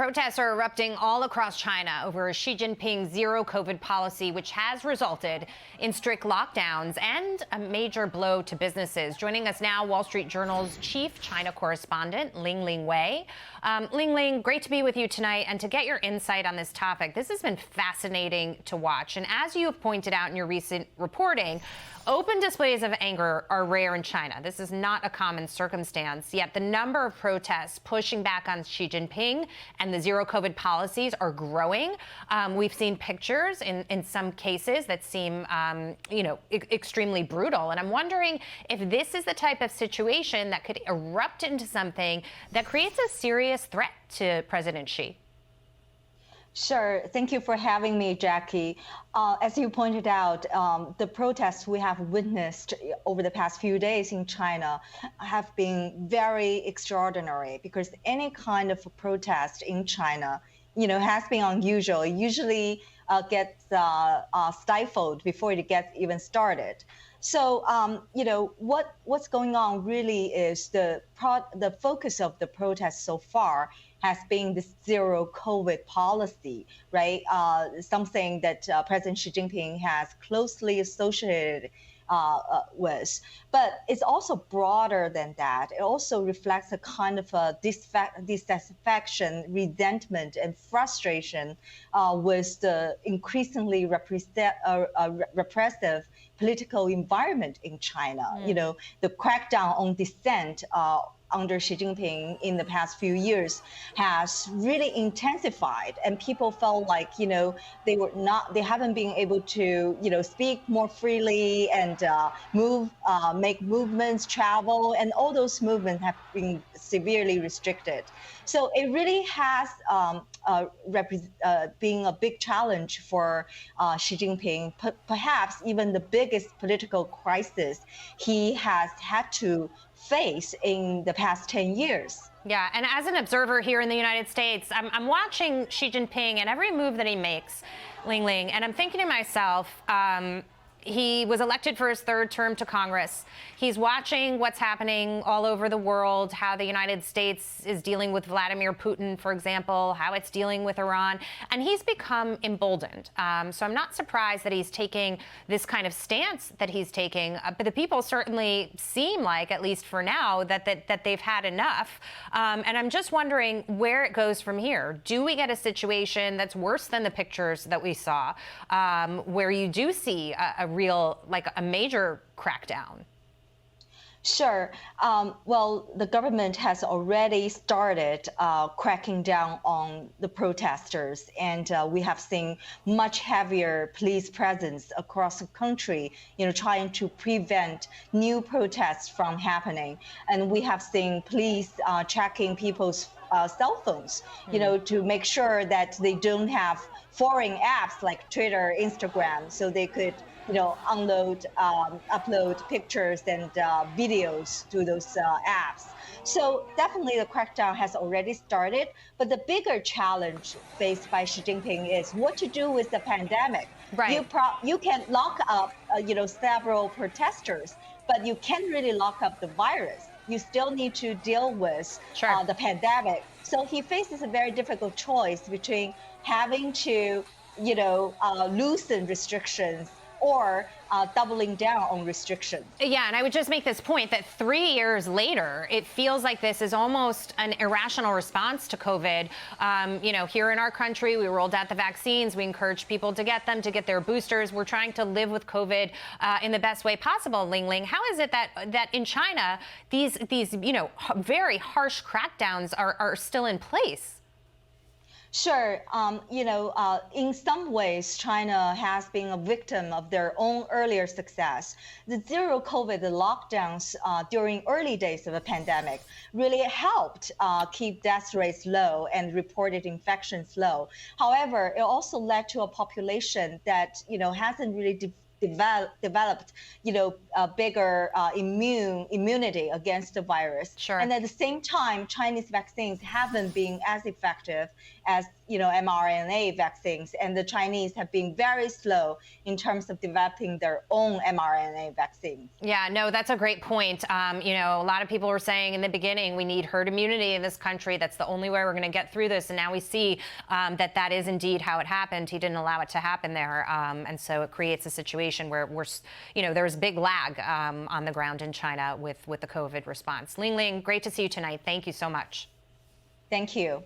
Protests are erupting all across China over Xi Jinping's zero COVID policy, which has resulted in strict lockdowns and a major blow to businesses. Joining us now, Wall Street Journal's chief China correspondent, Lingling. Lingling, great to be with you tonight and to get your insight on this topic. This has been fascinating to watch. And as you have pointed out in your recent reporting, open displays of anger are rare in China. This is not a common circumstance, yet the number of protests pushing back on Xi Jinping and the zero COVID policies are growing. We've seen pictures in some cases that seem, extremely brutal. And I'm wondering if this is the type of situation that could erupt into something that creates a serious threat to President Xi. Sure. Thank you for having me, Jackie. As you pointed out, the protests we have witnessed over the past few days in China have been very extraordinary because any kind of protest in China, has been unusual. It usually gets stifled before it gets even started. So, what's going on really is the focus of the protests so far has been this zero COVID policy, right? Something that President Xi Jinping has closely associated with. But it's also broader than that. It also reflects a kind of a dissatisfaction, resentment, and frustration with the increasingly repressive political environment in China. The crackdown on dissent under Xi Jinping in the past few years has really intensified, and people felt like they haven't been able to speak more freely and make movements, travel, and all those movements have been severely restricted. So it really has been a big challenge for Xi Jinping, perhaps even the biggest political crisis he has had to face in the past 10 years. Yeah, and as an observer here in the United States, I'm watching Xi Jinping and every move that he makes, Lingling, and I'm thinking to myself, he was elected for his third term to Congress. He's watching what's happening all over the world, how the United States is dealing with Vladimir Putin, for example, how it's dealing with Iran, and he's become emboldened. So I'm not surprised that he's taking this kind of stance that he's taking, but the people certainly seem like, at least for now, that they've had enough. And I'm just wondering where it goes from here. Do we get a situation that's worse than the pictures that we saw, where you do see a major crackdown? Sure. Well, the government has already started cracking down on the protesters, and we have seen much heavier police presence across the country, trying to prevent new protests from happening. And we have seen police tracking people's cell phones, to make sure that they don't have foreign apps like Twitter, Instagram, so they could upload pictures and videos to those apps. So definitely the crackdown has already started, but the bigger challenge faced by Xi Jinping is what to do with the pandemic. Right. You can lock up, several protesters, but you can't really lock up the virus. You still need to deal with the pandemic. So he faces a very difficult choice between having to, loosen restrictions or doubling down on restrictions. Yeah, and I would just make this point that 3 years later, it feels like this is almost an irrational response to COVID. Here in our country, we rolled out the vaccines. We encouraged people to get them, to get their boosters. We're trying to live with COVID in the best way possible, Lingling. How is it that in China, these very harsh crackdowns are still in place? Sure. In some ways, China has been a victim of their own earlier success. The zero COVID lockdowns during early days of the pandemic really helped keep death rates low and reported infections low. However, it also led to a population that, hasn't really developed, a bigger immunity against the virus. Sure. And at the same time, Chinese vaccines haven't been as effective as, mRNA vaccines. And the Chinese have been very slow in terms of developing their own mRNA vaccines. Yeah, no, that's a great point. A lot of people were saying in the beginning, we need herd immunity in this country. That's the only way we're going to get through this. And now we see that is indeed how it happened. He didn't allow it to happen there. And so it creates a situation where there's big lag on the ground in China with the COVID response. Lingling, great to see you tonight. Thank you so much. Thank you.